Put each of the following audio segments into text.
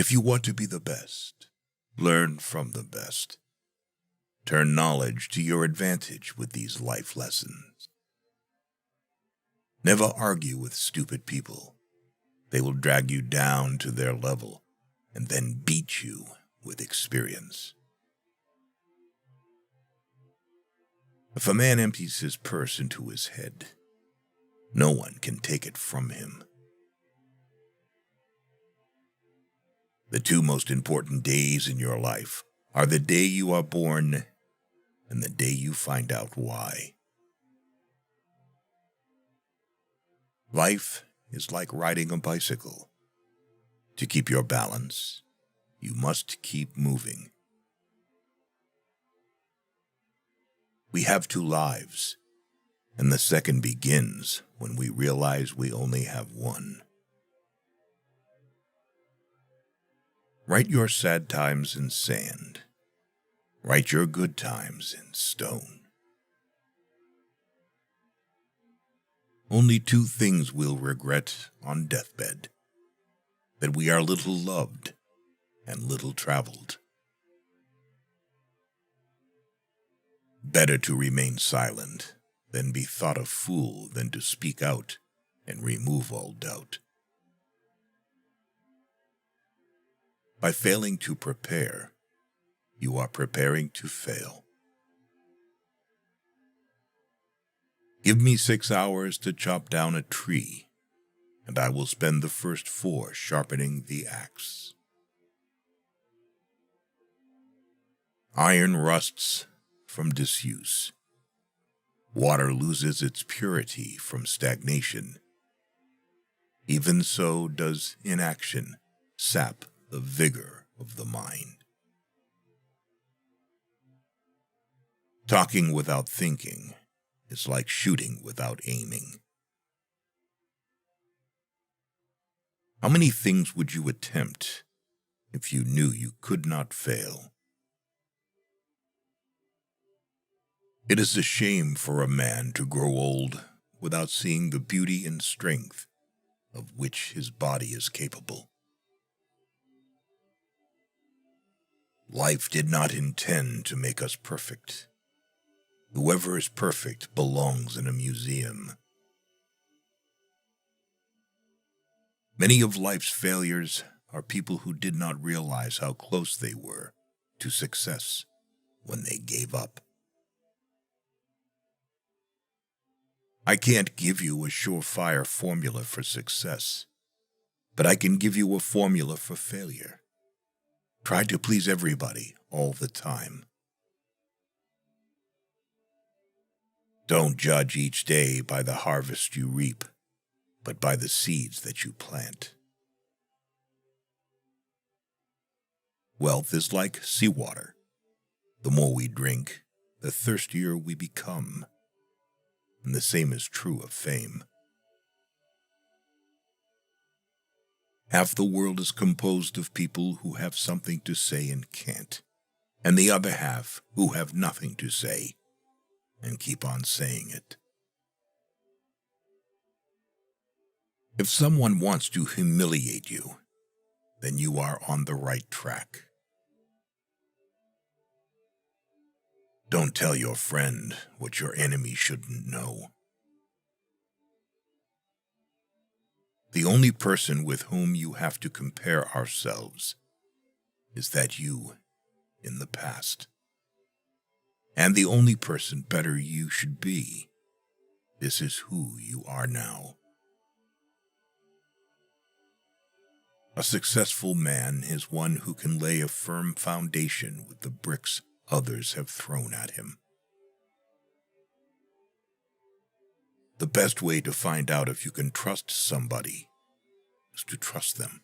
If you want to be the best, learn from the best. Turn knowledge to your advantage with these life lessons. Never argue with stupid people. They will drag you down to their level and then beat you with experience. If a man empties his purse into his head, no one can take it from him. The two most important days in your life are the day you are born and the day you find out why. Life is like riding a bicycle. To keep your balance, you must keep moving. We have two lives, and the second begins when we realize we only have one. Write your sad times in sand. Write your good times in stone. Only two things we'll regret on deathbed: that we are little loved and little traveled. Better to remain silent than be thought a fool than to speak out and remove all doubt. By failing to prepare, you are preparing to fail. Give me 6 hours to chop down a tree, and I will spend the first 4 sharpening the axe. Iron rusts from disuse. Water loses its purity from stagnation. Even so does inaction sap the vigor of the mind. Talking without thinking is like shooting without aiming. How many things would you attempt if you knew you could not fail? It is a shame for a man to grow old without seeing the beauty and strength of which his body is capable. Life did not intend to make us perfect. Whoever is perfect belongs in a museum. Many of life's failures are people who did not realize how close they were to success when they gave up. I can't give you a surefire formula for success, but I can give you a formula for failure. Try to please everybody all the time. Don't judge each day by the harvest you reap, but by the seeds that you plant. Wealth is like seawater. The more we drink, the thirstier we become. And the same is true of fame. Half the world is composed of people who have something to say and can't, and the other half who have nothing to say and keep on saying it. If someone wants to humiliate you, then you are on the right track. Don't tell your friend what your enemy shouldn't know. The only person with whom you have to compare ourselves is that you in the past. And the only person better you should be. This is who you are now. A successful man is one who can lay a firm foundation with the bricks others have thrown at him. The best way to find out if you can trust somebody is to trust them.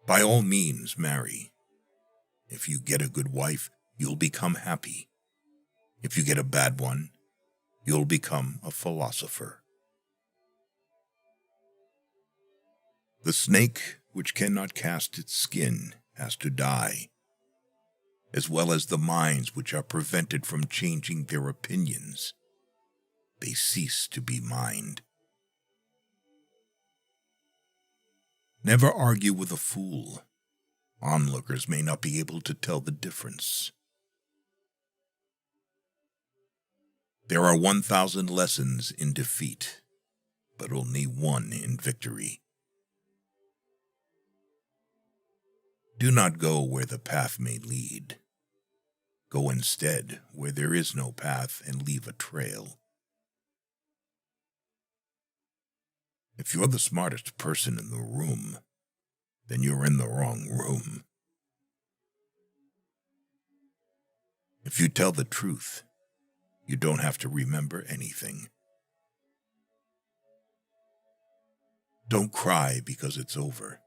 By all means, marry. If you get a good wife, you'll become happy. If you get a bad one, you'll become a philosopher. The snake which cannot cast its skin has to die, as well as the minds which are prevented from changing their opinions. They cease to be mind. Never argue with a fool. Onlookers may not be able to tell the difference. There are 1,000 lessons in defeat, but only one in victory. Do not go where the path may lead. Go instead where there is no path and leave a trail. If you're the smartest person in the room, then you're in the wrong room. If you tell the truth, you don't have to remember anything. Don't cry because it's over.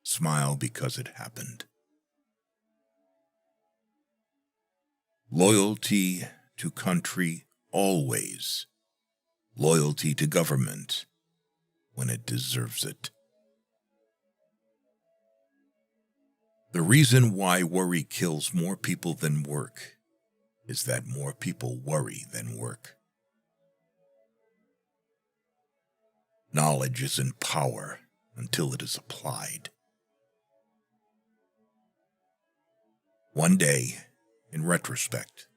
Smile because it happened. Loyalty to country always. Loyalty to government when it deserves it. The reason why worry kills more people than work is that more people worry than work. Knowledge isn't power until it is applied. One day, in retrospect,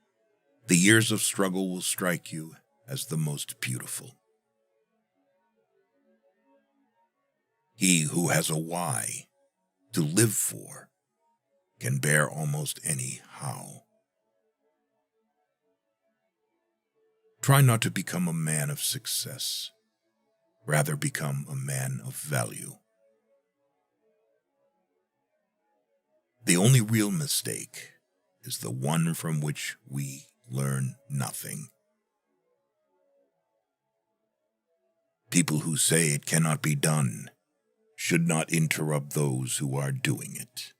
the years of struggle will strike you as the most beautiful. He who has a why to live for can bear almost any how. Try not to become a man of success. Rather become a man of value. The only real mistake is the one from which we learn nothing. People who say it cannot be done should not interrupt those who are doing it.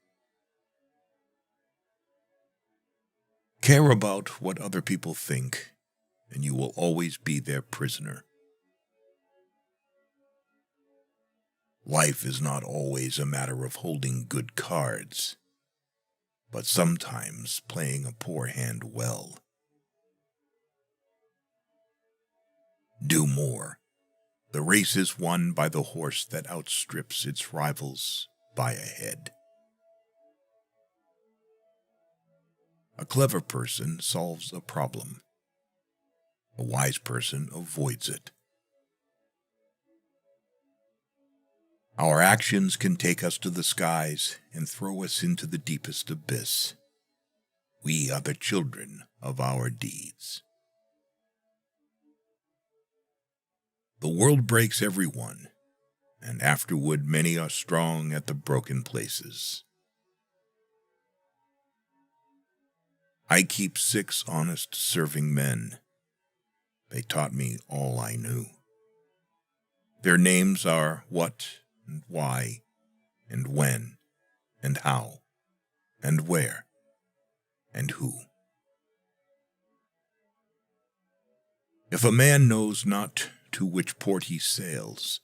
Care about what other people think, and you will always be their prisoner. Life is not always a matter of holding good cards, but sometimes playing a poor hand well. Do more. The race is won by the horse that outstrips its rivals by a head. A clever person solves a problem. A wise person avoids it. Our actions can take us to the skies and throw us into the deepest abyss. We are the children of our deeds. The world breaks everyone, and afterward many are strong at the broken places. I keep 6 honest serving men. They taught me all I knew. Their names are what and why and when and how and where and who. If a man knows not to which port he sails,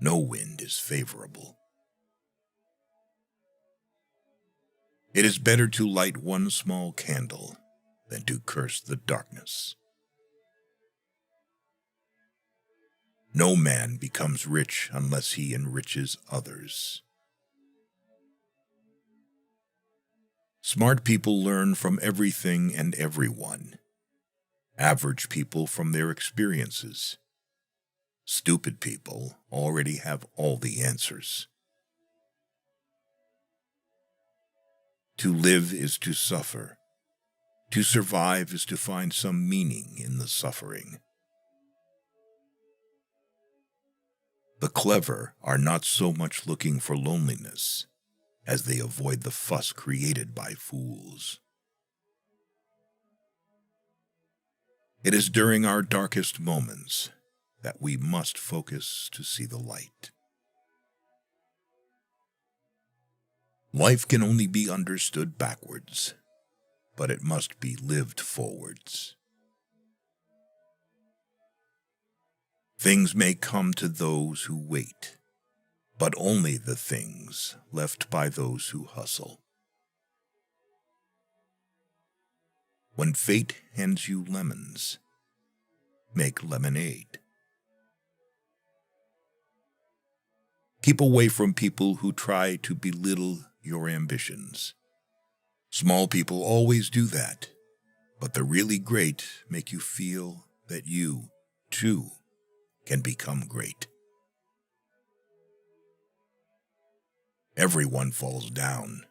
no wind is favorable. It is better to light one small candle than to curse the darkness. No man becomes rich unless he enriches others. Smart people learn from everything and everyone. Average people from their experiences. Stupid people already have all the answers. To live is to suffer. To survive is to find some meaning in the suffering. The clever are not so much looking for loneliness as they avoid the fuss created by fools. It is during our darkest moments that we must focus to see the light. Life can only be understood backwards, but it must be lived forwards. Things may come to those who wait, but only the things left by those who hustle. When fate hands you lemons, make lemonade. Keep away from people who try to belittle your ambitions. Small people always do that, but the really great make you feel that you, too, can become great. Everyone falls down.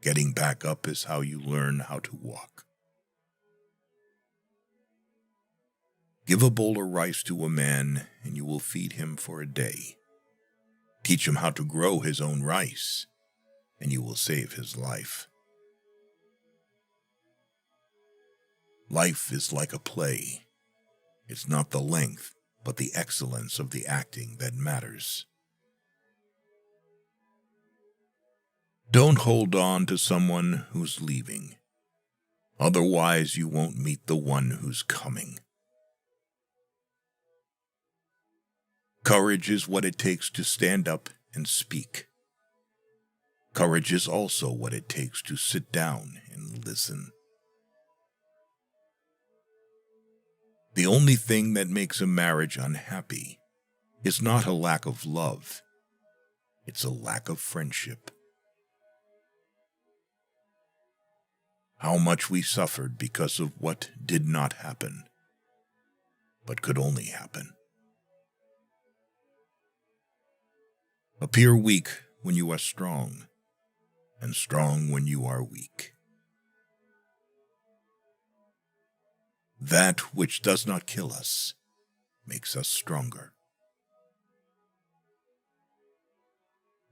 Getting back up is how you learn how to walk. Give a bowl of rice to a man, and you will feed him for a day. Teach him how to grow his own rice, and you will save his life. Life is like a play. It's not the length, but the excellence of the acting that matters. Don't hold on to someone who's leaving. Otherwise, you won't meet the one who's coming. Courage is what it takes to stand up and speak. Courage is also what it takes to sit down and listen. The only thing that makes a marriage unhappy is not a lack of love. It's a lack of friendship. How much we suffered because of what did not happen, but could only happen. Appear weak when you are strong, and strong when you are weak. That which does not kill us makes us stronger.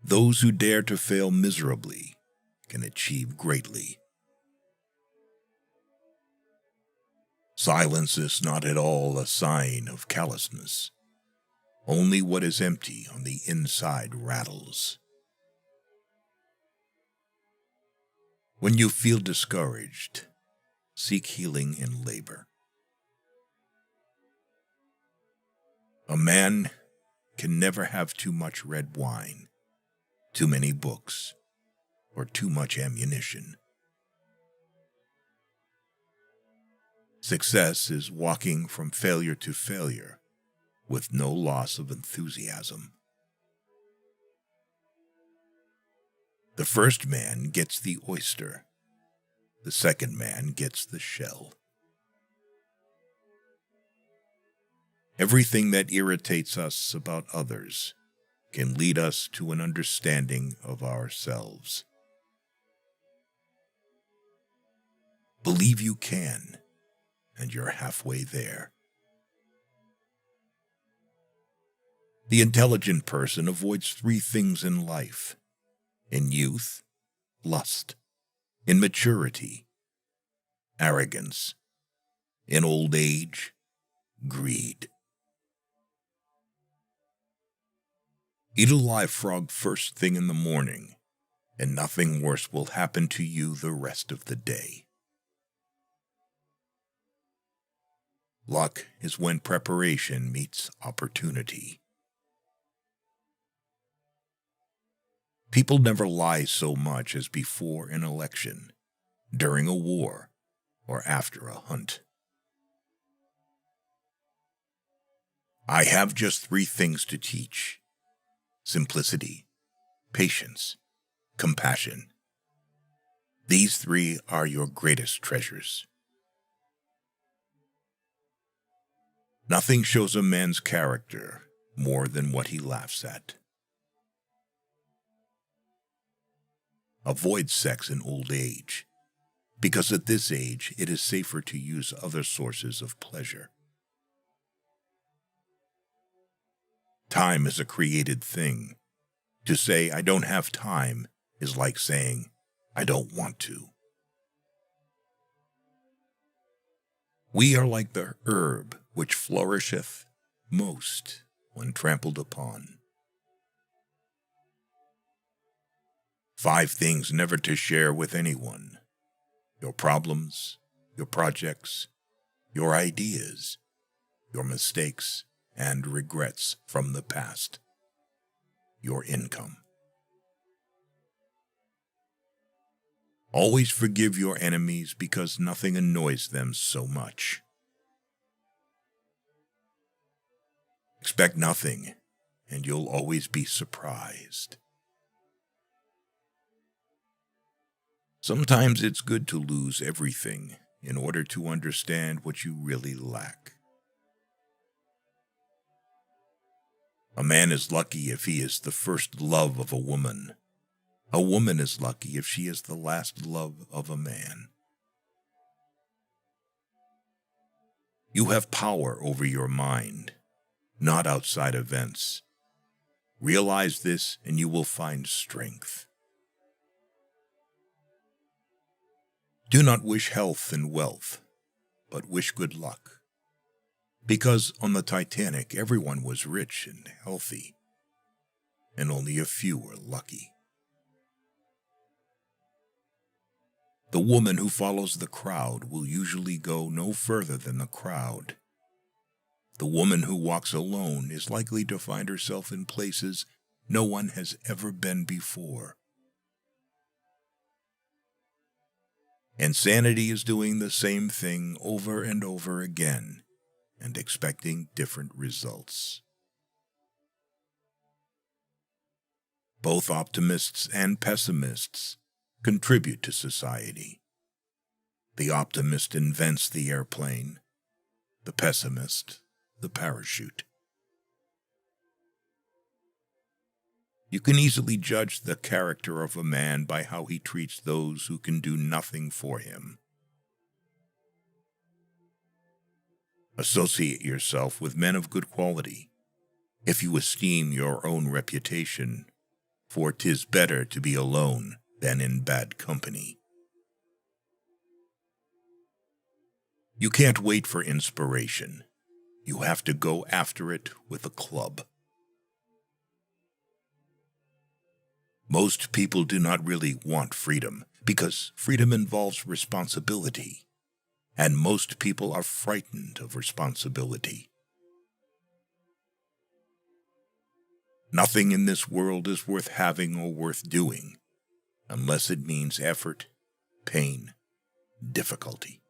Those who dare to fail miserably can achieve greatly. Silence is not at all a sign of callousness. Only what is empty on the inside rattles. When you feel discouraged, seek healing in labor. A man can never have too much red wine, too many books, or too much ammunition. Success is walking from failure to failure with no loss of enthusiasm. The first man gets the oyster. The second man gets the shell. Everything that irritates us about others can lead us to an understanding of ourselves. Believe you can, and you're halfway there. The intelligent person avoids 3 things in life: in youth, lust; in maturity, arrogance; in old age, greed. Eat a live frog first thing in the morning, and nothing worse will happen to you the rest of the day. Luck is when preparation meets opportunity. People never lie so much as before an election, during a war, or after a hunt. I have just 3 things to teach: simplicity, patience, compassion. These 3 are your greatest treasures. Nothing shows a man's character more than what he laughs at. Avoid sex in old age, because at this age it is safer to use other sources of pleasure. Time is a created thing. To say, I don't have time, is like saying, I don't want to. We are like the herb which flourisheth most when trampled upon. 5 things never to share with anyone: your problems, your projects, your ideas, your mistakes and regrets from the past, your income. Always forgive your enemies because nothing annoys them so much. Expect nothing and you'll always be surprised. Sometimes it's good to lose everything in order to understand what you really lack. A man is lucky if he is the first love of a woman. A woman is lucky if she is the last love of a man. You have power over your mind, not outside events. Realize this and you will find strength. Do not wish health and wealth, but wish good luck. Because on the Titanic, everyone was rich and healthy, and only a few were lucky. The woman who follows the crowd will usually go no further than the crowd. The woman who walks alone is likely to find herself in places no one has ever been before. Insanity is doing the same thing over and over again and expecting different results. Both optimists and pessimists contribute to society. The optimist invents the airplane, the pessimist, the parachute. You can easily judge the character of a man by how he treats those who can do nothing for him. Associate yourself with men of good quality, if you esteem your own reputation, for 'tis better to be alone than in bad company. You can't wait for inspiration. You have to go after it with a club. Most people do not really want freedom, because freedom involves responsibility, and most people are frightened of responsibility. Nothing in this world is worth having or worth doing, unless it means effort, pain, difficulty.